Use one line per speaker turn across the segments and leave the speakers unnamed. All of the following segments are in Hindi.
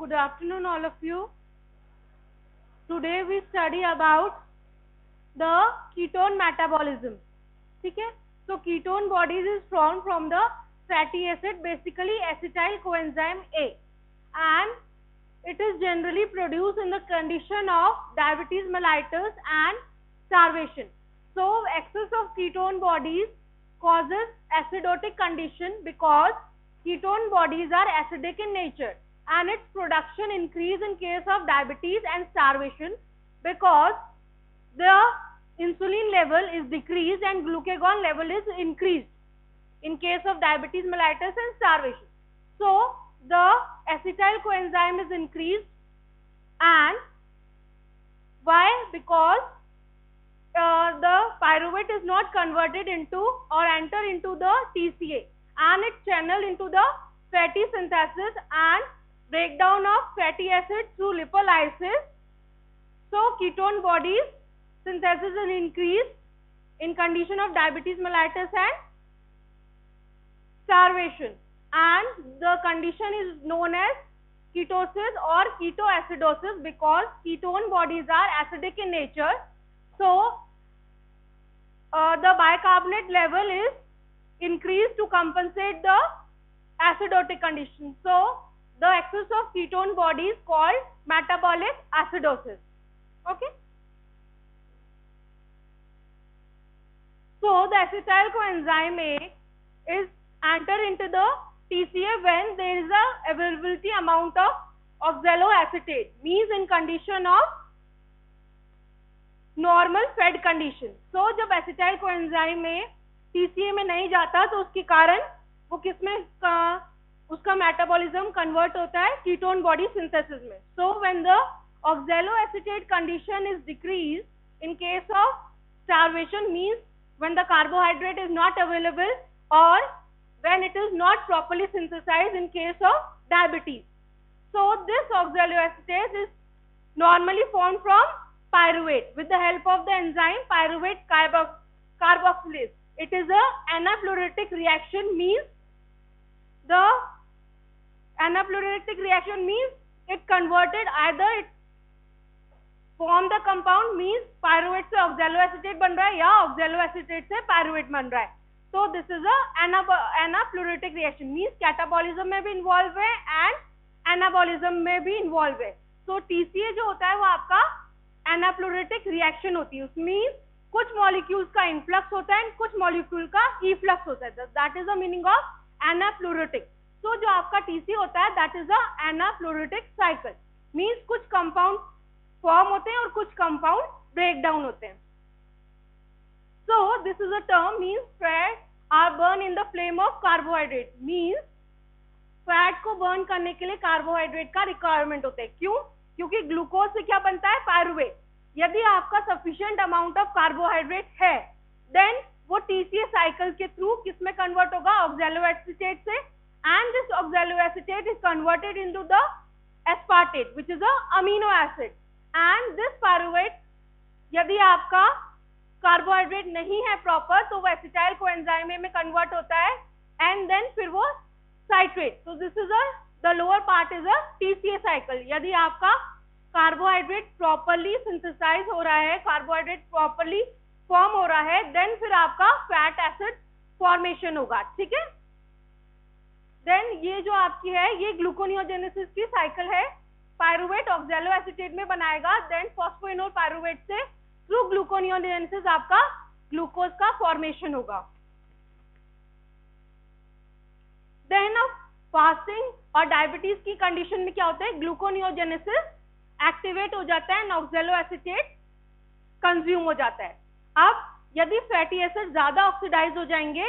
Good afternoon all of you. Today we study about the ketone metabolism. ठीक है, so ketone bodies is formed from the fatty acid, basically acetyl coenzyme A, and it is generally produced in the condition of diabetes mellitus and starvation. So excess of ketone bodies causes acidotic condition because ketone bodies are acidic in nature, and its production increase in case of diabetes and starvation because the insulin level is decreased and glucagon level is increased in case of diabetes mellitus and starvation. So the acetyl coenzyme is increased, and why? Because the pyruvate is not converted into or enter into the TCA, and it channel into the fatty synthesis and breakdown of fatty acids through lipolysis. So ketone bodies synthesis is increased in condition of diabetes mellitus and starvation, and the condition is known as ketosis or ketoacidosis because ketone bodies are acidic in nature. So the bicarbonate level is increased to compensate the acidotic condition. So the excess of ketone body is called metabolic acidosis. Okay. So the acetyl coenzyme A is enter into the TCA when there is a availability amount of oxaloacetate, means in condition of normal fed condition. So जब एसिटाइल कोएंजाइम में टीसीए में नहीं जाता तो उसके कारण वो किसमें उसका मेटाबॉलिज्म कन्वर्ट होता है कीटोन बॉडी सिंथेसिस में. So when the oxaloacetate condition is decrease in case of starvation, means when the carbohydrate is not available और when it is not properly synthesized in case of diabetes. So this oxaloacetate is normally form from pyruvate with the help of the enzyme pyruvate carboxylase. It is a anapleuritic reaction, means the anapleuritic reaction means it converted, either it form the compound, means pyruvate से oxaloacetate बन रहा है या oxaloacetate से pyruvate बन रहा है. So this is a anapleuritic reaction, means catabolism में भी involve है and anabolism में भी involve है. So TCA जो होता है वो आपका एनाप्लोरेटिक रिएक्शन होती है, उसमें कुछ मॉलिक्यूल्स का इनफ्लक्स होता है कुछ मॉलिक्यूल का इफ्लक्स होता है. That is the meaning of anaplerotic. So जो आपका टीसी होता है that is the anaplerotic cycle, means कुछ कंपाउंड फॉर्म होते हैं और कुछ कंपाउंड ब्रेक डाउन होते हैं. So this is a term, means fat are burn in the flame of carbohydrate, means fat को बर्न करने के लिए कार्बोहाइड्रेट का रिक्वायरमेंट होता है. क्यों? क्योंकि ग्लूकोज से क्या बनता है? पायरुवेट. यदि आपका सफिशिएंट अमाउंट ऑफ कार्बोहाइड्रेट है देन वो टीसीए साइकिल के थ्रू किस में कन्वर्ट होगा? ऑक्सैलोएसिटेट से, and this oxaloacetate is converted into the aspartate which is a amino acid. And this pyruvate यदि आपका कार्बोहाइड्रेट नहीं है प्रॉपर तो वो एसिटाइल कोएंजाइम में कन्वर्ट होता है एंड देन फिर वो citrate. So this is the lower part is a TCA cycle. यदि आपका कार्बोहाइड्रेट प्रॉपरली सिंथेसाइज हो रहा है, कार्बोहाइड्रेट प्रॉपरली फॉर्म हो रहा है, देन फिर आपका फैट एसिड फॉर्मेशन होगा. ठीक है. देन ये जो आपकी है ये ग्लूकोनियोजेनेसिस की साइकिल है. पायरुवेट ऑक्सैलोएसिटेट में बनाएगा, देन फॉस्फोइनोल पायरुवेट से थ्रू ग्लूकोनियोजेनेसिस आपका ग्लूकोज का फॉर्मेशन होगा. देन फास्टिंग और डायबिटीज की कंडीशन में क्या होता है? ग्लूकोनियोजेनेसिस एक्टिवेट हो जाता है, ऑक्सैलोएसिटेट कंज्यूम हो जाता है. अब यदि फैटी एसिड ज्यादा ऑक्सीडाइज हो जाएंगे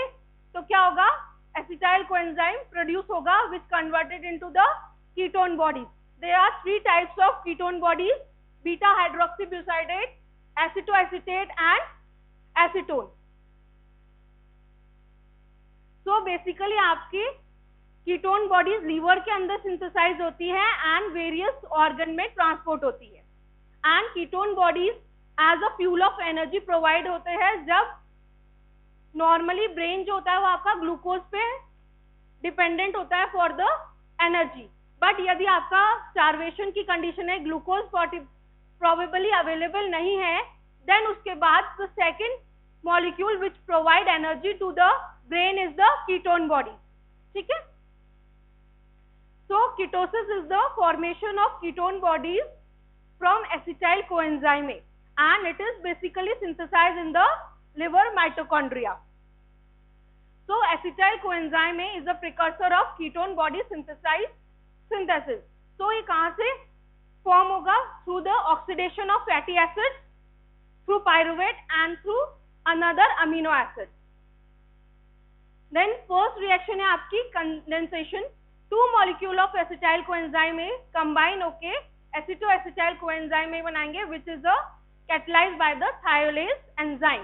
तो क्या होगा? एसिटाइल कोएंजाइम प्रोड्यूस होगा which converted into the ketone bodies. There are 3 types of ketone bodies: beta hydroxybutyrate, acetoacetate and acetone. So basically आपकी कीटोन बॉडीज लीवर के अंदर सिंथेसाइज होती है एंड वेरियस ऑर्गन में ट्रांसपोर्ट होती है. And ketone bodies as a fuel of energy provide होते हैं जब नॉर्मली ब्रेन जो होता है वो आपका ग्लूकोज पे डिपेंडेंट होता है फॉर द एनर्जी, बट यदि आपका स्टार्वेशन की कंडीशन है, ग्लूकोज प्रोबेबली अवेलेबल नहीं है, देन उसके बाद the second molecule which provide energy to the brain is the ketone body. ठीक है. So ketosis is the formation of ketone bodies from acetyl coenzyme A, and it is basically synthesized in the liver mitochondria. So acetyl coenzyme A is the precursor of ketone body synthesis. So ये कहाँ से form होगा? Through the oxidation of fatty acids, through pyruvate and through another amino acid. Then first reaction है आपकी condensation. Two molecule of acetyl coenzyme A combine होके acetoacetyl coenzyme A बनाएंगे, which is catalyzed by the thiolase enzyme.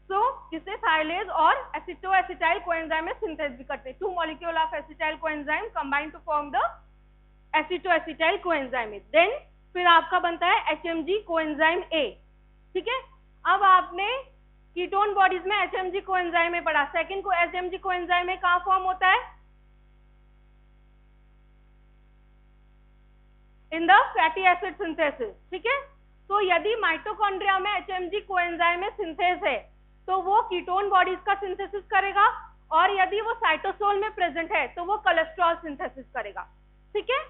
So जिसे thiolase और acetoacetyl coenzyme में synthase भी करते हैं. Two molecule of acetyl coenzyme combine to form the acetoacetyl coenzyme A. Then फिर आपका बनता है HMG coenzyme A. ठीक है. अब आपने कीटोन बॉडीज में HMG कोएंजाइम में पढ़ा. सेकंड को HMG कोएंजाइम में कहाँ फॉर्म होता है? In the fatty acid synthesis. ठीक है. तो यदि माइटोकॉन्ड्रिया में HMG कोएंजाइम में सिंथेस है तो वो कीटोन बॉडीज का सिंथेसिस करेगा, और यदि वो साइटोसोल में प्रेजेंट है तो वो कोलेस्ट्रॉल सिंथेसिस करेगा. ठीक है.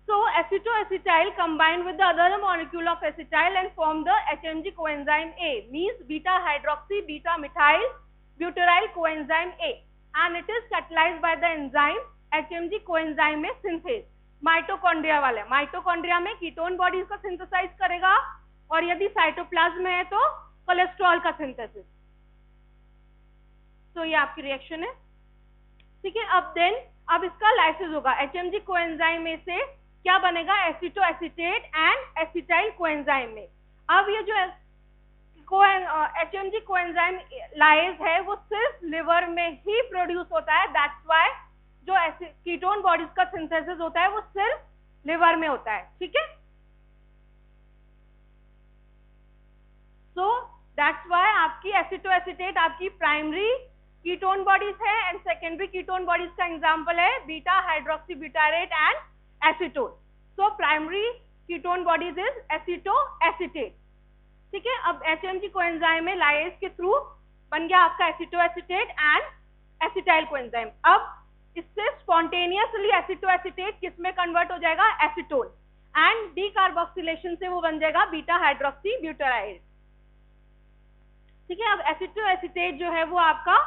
So acetoacetyl combined with the other molecule of acetyl and form the HMG coenzyme A, means beta hydroxy beta methyl butyryl coenzyme A, and it is catalyzed by the enzyme HMG coenzyme में synthase. माइटोकॉन्ड्रिया वाला, माइटोकॉन्ड्रिया में कीटोन बॉडीज का सिंथेसाइज करेगा, और यदि साइटोप्लाज्म में है तो कोलेस्ट्रॉल का सिंथेसिस. तो ये आपकी रिएक्शन है. ठीक है. अब इसका लाइसिस होगा. HMG कोएंजाइम में से क्या बनेगा? एसिटोएसिटेट एंड एसिटाइल कोएंजाइम में. अब ये जो HMG कोएंजाइम लाइज है वो सिर्फ लिवर में ही प्रोड्यूस होता है. दैट्स व्हाई जो कीटोन बॉडीज का सिंथेसिस होता है वो सिर्फ लिवर में होता है. ठीक है. सो दैट्स व्हाई आपकी एसिटोएसिटेट आपकी प्राइमरी कीटोन बॉडीज है, एंड सेकेंडरी कीटोन बॉडीज का एग्जांपल है beta hydroxy butyrate and acetone. So primary ketone bodies is acetoacetate. ठीक है. अब HMG कोएंजाइम में लाइज के थ्रू बन गया आपका एसिटोएसिटेट एंड एसिटाइल कोएंजाइम. अब इससे स्पॉन्टेनियसली एसिटोएसिटेट किस में कन्वर्ट हो जाएगा? एसीटोन. एंड डीकार्बोक्सिलेशन से वो बन जाएगा बीटा हाइड्रोक्सी ब्यूटाराइड. ठीक है. अब एसिटोएसिटेट जो है वो आपका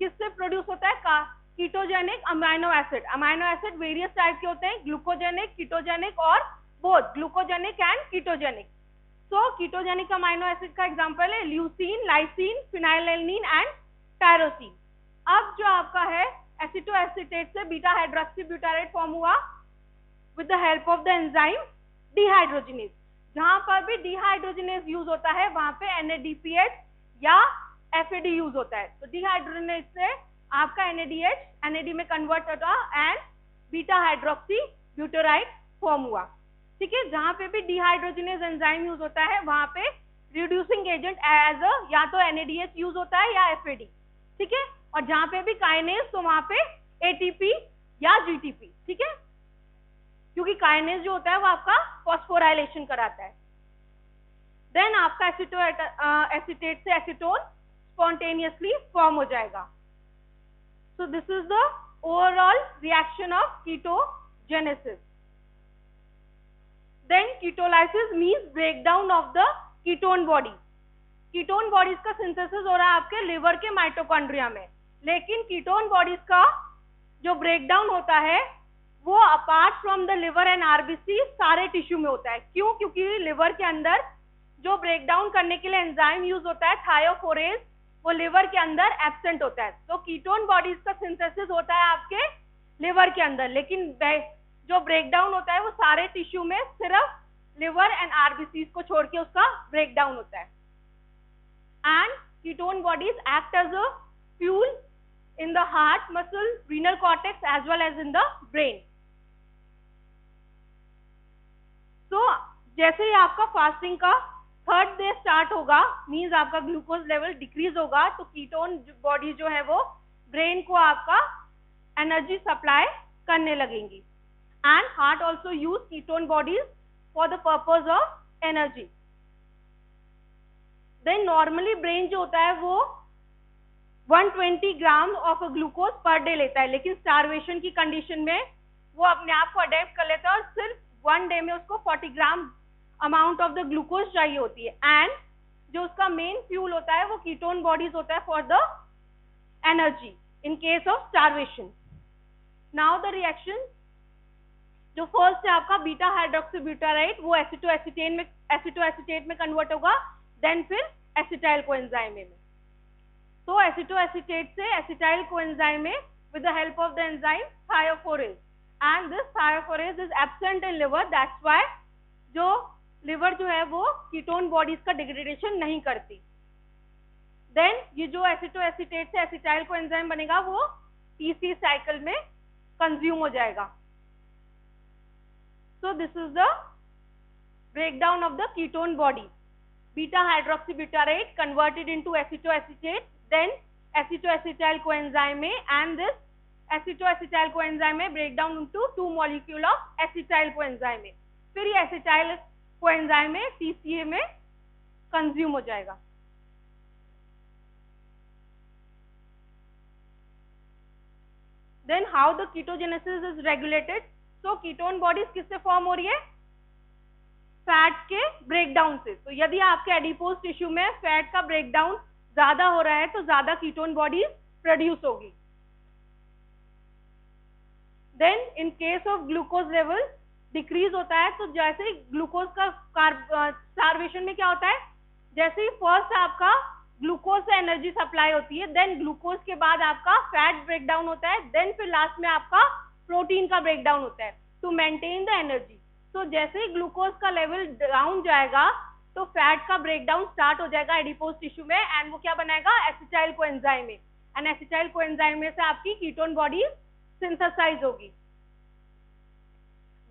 किससे प्रोड्यूस होता है? Ketogenic amino acid. Amino acid various type के होते हैं, ग्लूकोजेनिक, कीटोजेनिक और both glucogenic and ketogenic. So ketogenic amino acid का एग्जांपल है ल्यूसीन, लाइसिन, फिनाइलएलनिन एंड टायरोसिन. अब जो आपका है एसिटोएसिटेट से बीटा हाइड्रोक्सी ब्यूटारेट फॉर्म हुआ with the help of the enzyme dehydrogenase. जहां पर भी डिहाइड्रोजिनेज यूज होता है वहां पे NADPH या FAD यूज होता है. तो डिहाइड्रोजिनेज से आपका NAD में कन्वर्ट होता एंड बीटा हाइड्रोक्सी ब्यूटाराइड फॉर्म हुआ. ठीक है. जहां पे भी डिहाइड्रोजिनेज एंजाइम यूज होता है वहां पे रिड्यूसिंग एजेंट एज या तो NADH यूज होता है या FAD. ठीक है. और जहां पे भी काइनेज तो वहां पे ATP या GTP. ठीक है. क्योंकि काइनेज जो होता है वो आपका फॉस्फोराइलेशन कराता है. देन आपका एसिटेट से एसीटोन स्पॉन्टेनियसली फॉर्म हो जाएगा. So this is the overall reaction of ketogenesis. Then ketolysis means breakdown of the ketone body. Ketone bodies का सिंथेसिस हो रहा है आपके लिवर के माइटोकॉन्ड्रिया में, लेकिन कीटोन बॉडीज का जो ब्रेकडाउन होता है वो apart from the liver and RBC सारे टिश्यू में होता है. क्यों? क्योंकि लिवर के अंदर जो ब्रेकडाउन करने के लिए एंजाइम यूज होता है थायोफोरेज, वो लिवर के अंदर एब्सेंट होता है. तो कीटोन बॉडीज का सिंथेसिस होता है आपके लिवर के अंदर, लेकिन जो ब्रेकडाउन होता है वो सारे टिश्यू में सिर्फ लिवर एंड आरबीसी को छोड़ के उसका ब्रेकडाउन होता है. And ketone bodies act as a fuel in the heart, muscle, renal cortex as well as in the brain. So जैसे ही आपका फास्टिंग का थर्ड डे स्टार्ट होगा, मीन्स आपका ग्लूकोज लेवल डिक्रीज होगा, तो कीटोन बॉडी जो है वो ब्रेन को आपका एनर्जी सप्लाई करने लगेंगी. And heart also use ketone bodies for the purpose of energy. Then normally brain जो होता है वो 120 gram of glucose per day लेता है, लेकिन स्टारवेशन की कंडीशन में वो अपने आप को अडेप्ट कर लेता है और सिर्फ 1 डे में उसको 40 ग्राम अमाउंट ऑफ द ग्लूकोज चाहिए होती है. एंड जो उसका मेन फ्यूल होता है वो कीटोन बॉडीज होता है for the energy in case of starvation. Now the reaction जो फर्स्ट है आपका बीटा हाइड्रोक्सीब्यूटाराइट, वो एसिटोएसीटेट में कन्वर्ट होगा, देन फिर एसिटाइल कोएंजाइम में. तो एसिटोएसीटेट से एसिटाइल कोएंजाइम में with the help of the enzyme thiophorease, and this thiophorease is absent in liver. That's why जो लिवर जो है वो कीटोन बॉडीज का डिग्रेडेशन नहीं करती. देन ये जो एसिटोएसीटेट से एसिटाइल कोएंजाइम बनेगा वो टीसी साइकिल में कंज्यूम हो जाएगा. So this is the breakdown of the ketone body. Beta hydroxybutyrate converted into acetoacetate, then acetoacetyl coenzyme A, and this acetoacetyl coenzyme A break down into 2 molecule of acetyl coenzyme A. फिर ये acetyl coenzyme A TCA में consume हो जाएगा. Then how the ketogenesis is regulated? So ketone bodies किससे फॉर्म हो रही है? फैट के ब्रेकडाउन से. तो यदि आपके एडिपोज टिश्यू में फैट का ब्रेकडाउन ज्यादा हो रहा है तो ज्यादा कीटोन बॉडीज प्रोड्यूस होगी. Then in case of glucose level decrease होता है, तो जैसे ही ग्लूकोज का स्टारवेशन में क्या होता है, जैसे ही फर्स्ट आपका ग्लूकोज से एनर्जी सप्लाई होती है, देन ग्लूकोज के बाद आपका फैट ब्रेकडाउन होता है, देन फिर लास्ट में आपका प्रोटीन का ब्रेकडाउन होता है टू मेंटेन द एनर्जी. तो जैसे ही ग्लूकोज का लेवल डाउन जाएगा तो फैट का ब्रेकडाउन स्टार्ट हो जाएगा एडिपोज टिश्यू में, एंड वो क्या बनाएगा, एसिटाइल कोएंजाइम में, एंड एसिटाइल कोएंजाइम में से आपकी कीटोन बॉडी सिंथेसाइज होगी.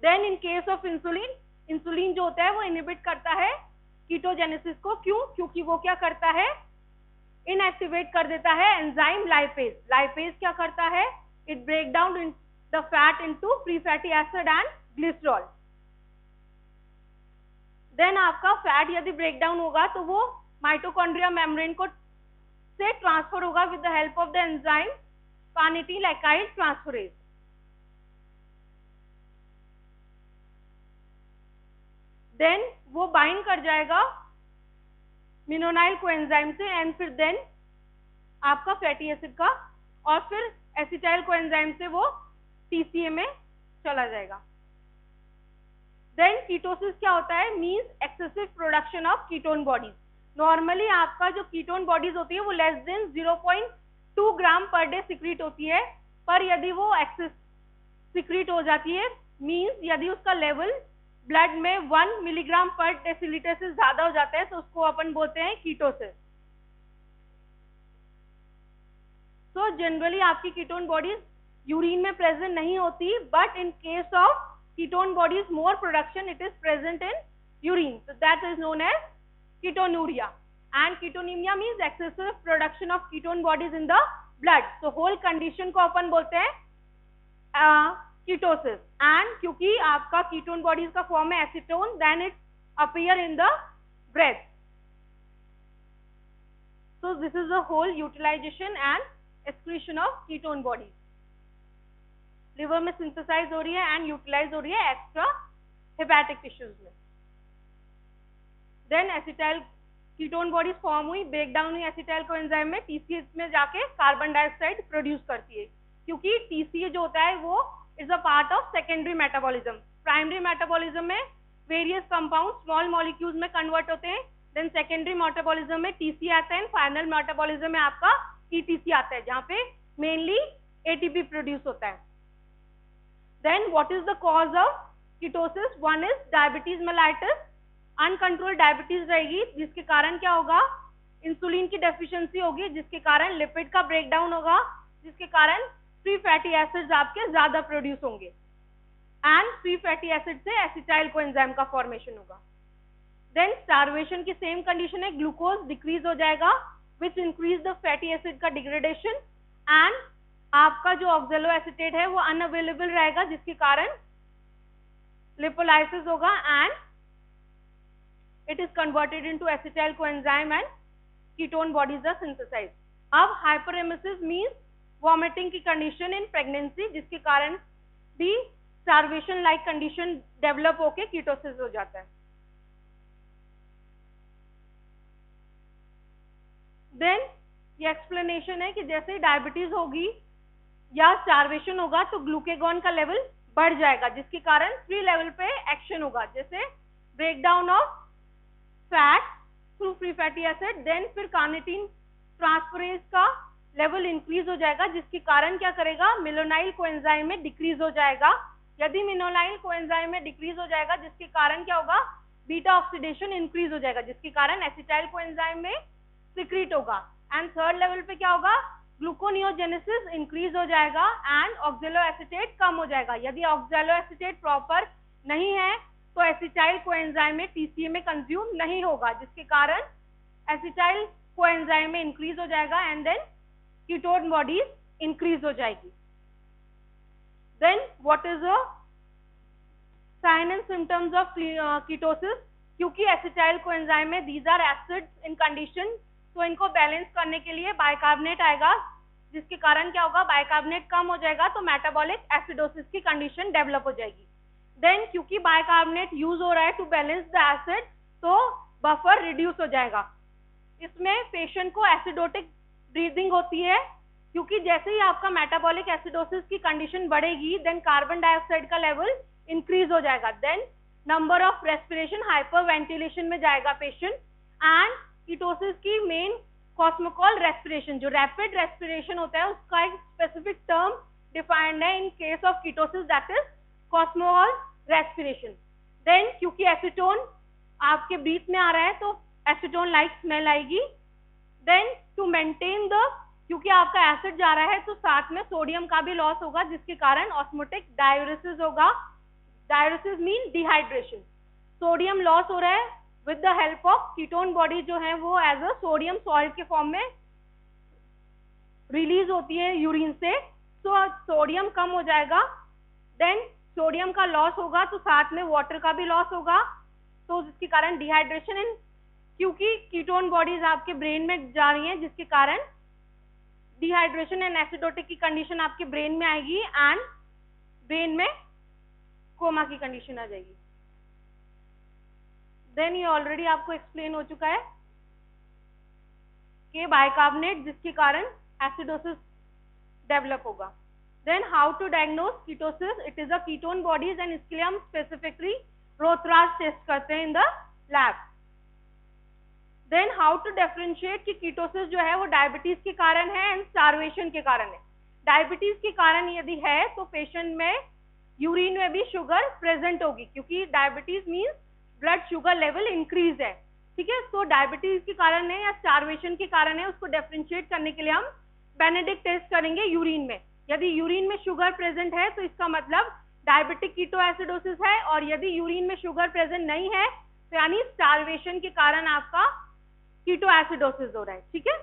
Then in case of insulin, insulin जो होता है वो इनहिबिट करता है कीटोजेनेसिस को. क्यों? क्योंकि वो क्या करता है, इनएक्टिवेट कर देता है एंजाइम लाइपेज. लाइपेज क्या करता है, it break down the fat into free fatty acid and glycerol. Then आपका फैट यदि ब्रेक डाउन होगा तो वो माइटोकॉन्ड्रिया मेम्ब्रेन को से ट्रांसफर होगा with the help of the enzyme carnitine लाइकाइल ट्रांसफरेज. देन वो बाइंड कर जाएगा मिनोनाइल कोएंजाइम से, एंड फिर देन आपका फैटी एसिड का, और फिर एसिटाइल कोएंजाइम से वो टीसीए में चला जाएगा. देन कीटोसिस क्या होता है, means excessive production of ketone bodies. Normally आपका जो कीटोन बॉडीज होती है वो लेस देन 0.2 ग्राम पर डे सिक्रीट होती है, पर यदि वो एक्सेस सिक्रीट हो जाती है, मींस यदि उसका लेवल ब्लड में 1 मिलीग्राम पर डेसीलीटर से ज्यादा हो जाता है तो उसको अपन बोलते हैं कीटोसिस. तो जनरली आपकी कीटोन बॉडीज यूरिन में प्रेजेंट नहीं होती, but in case of ketone bodies more production it is present in urine, so that is known as ketonuria. And ketonemia means excessive production of ketone bodies in the blood. So whole condition को अपन बोलते हैं कीटोसिस. एंड क्योंकि आपका कीटोन बॉडीज का फॉर्म है acetone, then it appear in the breath. So this is the whole utilization and excretion of ketone bodies. Liver में सिंथेसाइज हो रही है एंड यूटिलाइज हो रही है एक्स्ट्रा हेपेटिक टिश्यूज में. Then acetyl ketone bodies form हुई, ब्रेक डाउन हुई एसिटाइल कोएंजाइम में, टीसीए में जाके कार्बन डाइऑक्साइड प्रोड्यूस करती है, क्योंकि टीसीए जो होता है वो is a part of secondary metabolism. Primary metabolism में वेरियस कंपाउंड स्मॉल मॉलिक्यूल्स में कन्वर्ट होते हैं, देन सेकेंडरी मेटाबॉलिज्म में टीसीए आता है, फाइनल मेटाबॉलिज्म में आपका ईटीसी आता है, जहाँ पे मेनली एटीपी प्रोड्यूस होता है. Then what is the cause of ketosis? One is diabetes mellitus. Uncontrolled diabetes रहेगी, जिसके कारण क्या होगा, इंसुलिन की डेफिशिएंसी होगी, जिसके कारण लिपिड का ब्रेकडाउन होगा, जिसके कारण फ्री फैटी एसिड्स आपके ज्यादा प्रोड्यूस होंगे, एंड फ्री फैटी एसिड से एसिटाइल कोएंजाइम का फॉर्मेशन होगा. देन स्टारवेशन की सेम कंडीशन है, ग्लूकोज डिक्रीज हो जाएगा which increase the fatty acid का डिग्रेडेशन, एंड आपका जो ऑक्जेलो एसीटेट है वो अनअवेलेबल रहेगा, जिसके कारण लिपोलाइसिस होगा and it is converted into acetyl coenzyme and ketone bodies are synthesized. अब हाइपरेमेसिस मींस वॉमिटिंग की कंडीशन इन प्रेगनेंसी, जिसके कारण भी स्टार्वेशन लाइक कंडीशन डेवलप होके कीटोसिस हो जाता है। देन ये एक्सप्लेनेशन है कि जैसे ही डायबिटीज होगी या स्टार्वेशन होगा तो ग्लूकेगॉन का लेवल बढ़ जाएगा, जिसके कारण 3 लेवल पे एक्शन होगा, जैसे break down of fat through free fatty acid, then फिर कार्निटीन ट्रांसफरेज का लेवल इंक्रीज हो जाएगा, जिसके कारण क्या करेगा, मेलोनाइल कोएंजाइम में डिक्रीज हो जाएगा। यदि मेलोनाइल कोएंजाइम में डिक्रीज हो जाएगा, जिसके कारण क्या होगा, बीटा ऑक्सीडेशन इंक्रीज हो जाएगा, जिसके कारण एसिटाइल कोएंजाइम में सिक्रीट होगा। एंड थर्ड लेवल पे क्या होगा, ग्लूकोनियोजेनेसिस इंक्रीज हो जाएगा एंड ऑक्जेलो एसीटेट कम हो जाएगा। यदि ऑक्जेलो एसीटेट प्रॉपर नहीं है तो एसिटाइल कोएंजाइम में टीसीए में कंज्यूम नहीं होगा, जिसके कारण एसिटाइल कोएंजाइम में इंक्रीज हो जाएगा and then ketone bodies increase हो जाएगी। Then what is the sign and symptoms of ketosis? क्योंकि एसिटाइल कोएंजाइम में these are acids in condition, तो इनको बैलेंस करने के लिए बाइकार्बोनेट आएगा, जिसके कारण क्या होगा, बाइकार्बोनेट कम हो जाएगा तो मेटाबॉलिक एसिडोसिस की कंडीशन डेवलप हो जाएगी। देन क्योंकि बाइकार्बोनेट यूज हो रहा है टू बैलेंस द एसिड, तो बफर रिड्यूस हो जाएगा। इसमें पेशेंट को एसिडोटिक ब्रीदिंग होती है, क्योंकि जैसे ही आपका मेटाबॉलिक एसिडोसिस की कंडीशन बढ़ेगी देन कार्बन डाइऑक्साइड का लेवल इंक्रीज हो जाएगा, then number of respiration hyperventilation में जाएगा पेशेंट। एंड कीटोसिस की मेन कॉस्मोकॉल रेस्पिरेशन, जो रैपिड रेस्पिरेशन होता है उसका एक स्पेसिफिक टर्म डिफाइंड है in case of ketosis, that is Kussmaul respiration. Then क्योंकि एसीटोन आपके ब्रीथ में आ रहा है तो एसीटोन लाइक स्मेल आएगी। देन टू मेंटेन द, क्योंकि आपका एसिड जा रहा है तो साथ में सोडियम का भी लॉस होगा, जिसके कारण ऑस्मोटिक डायूरेसिस होगा। Diuresis mean dehydration, sodium loss हो रहा है with the help of ketone body जो है वो एज अ सोडियम सॉल्ट के फॉर्म में रिलीज होती है यूरिन से, तो सोडियम कम हो जाएगा। देन सोडियम का लॉस होगा तो साथ में वाटर का भी लॉस होगा, तो जिसके कारण डिहाइड्रेशन इन, क्योंकि कीटोन बॉडीज आपके ब्रेन में जा रही हैं, जिसके कारण डिहाइड्रेशन एंड एसिडोटिक की कंडीशन आपके ब्रेन में आएगी एंड ब्रेन में कोमा की कंडीशन आ जाएगी। देन ये ऑलरेडी आपको एक्सप्लेन हो चुका है कि बाइकार्बोनेट जिसके कारण एसिडोसिस डेवलप होगा। Then how to diagnose ketosis? It is a ketone bodies and इसके लिए हम स्पेसिफिकली रोथराज टेस्ट करते हैं in the lab. Then how to differentiate कि कीटोसिस जो है वो डायबिटीज के कारण है एंड स्टार्वेशन के कारण है। डायबिटीज के कारण यदि है तो पेशेंट में यूरिन में भी शुगर प्रेजेंट होगी, क्योंकि diabetes means blood sugar level increase है, ठीक है। तो डायबिटीज के कारण है या स्टार्वेशन के कारण है, उसको डिफरेंशिएट करने के लिए हम बेनेडिक्ट टेस्ट करेंगे यूरिन में। यदि यूरिन में शुगर प्रेजेंट है तो इसका मतलब डायबिटिक कीटोएसिडोसिस है, और यदि यूरिन में शुगर प्रेजेंट नहीं है तो यानी स्टार्वेशन के कारण आपका कीटोएसिडोसिस हो रहा है, ठीक है।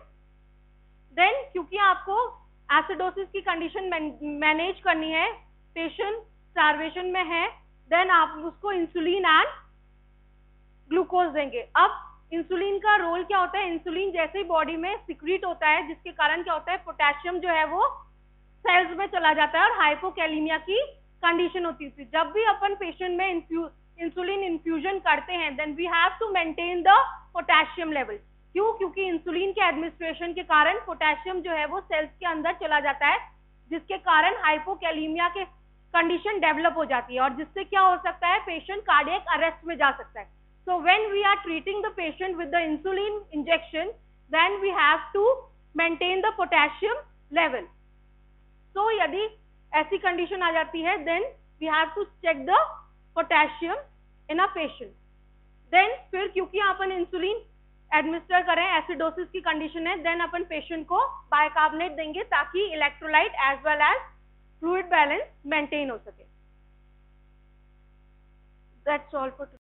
देन क्योंकि आपको एसिडोसिस की कंडीशन मैनेज करनी है, पेशेंट स्टार्वेशन में है, देन आप उसको इंसुलिन एंड ग्लूकोज देंगे। अब इंसुलिन का रोल क्या होता है? इंसुलिन जैसे ही बॉडी में सिक्रीट होता है, जिसके कारण क्या होता है, पोटेशियम जो है वो सेल्स में चला जाता है और हाइपोकैलिमिया की कंडीशन होती है। जब भी अपन पेशेंट में इंसुलिन इन्फ्यूजन करते हैं then we have to maintain the potassium level. क्यों? क्योंकि इंसुलिन के एडमिनिस्ट्रेशन के कारण पोटेशियम जो है वो सेल्स के अंदर चला जाता है, जिसके कारण हाइपोकैलिमिया के कंडीशन डेवलप हो जाती है, और जिससे क्या हो सकता है, पेशेंट कार्डियक अरेस्ट में जा सकता है। So when we are treating the patient with the insulin injection, then we have to maintain the potassium level. So यदि ऐसी कंडीशन आ जाती है then we have to check the potassium in a patient. Then फिर क्योंकि अपन इंसुलिन एडमिनिस्टर करें, एसिडोसिस की कंडीशन है, देन अपन पेशेंट को बाइकार्बोनेट देंगे ताकि electrolyte as well as fluid balance maintain हो सके। That's all for today.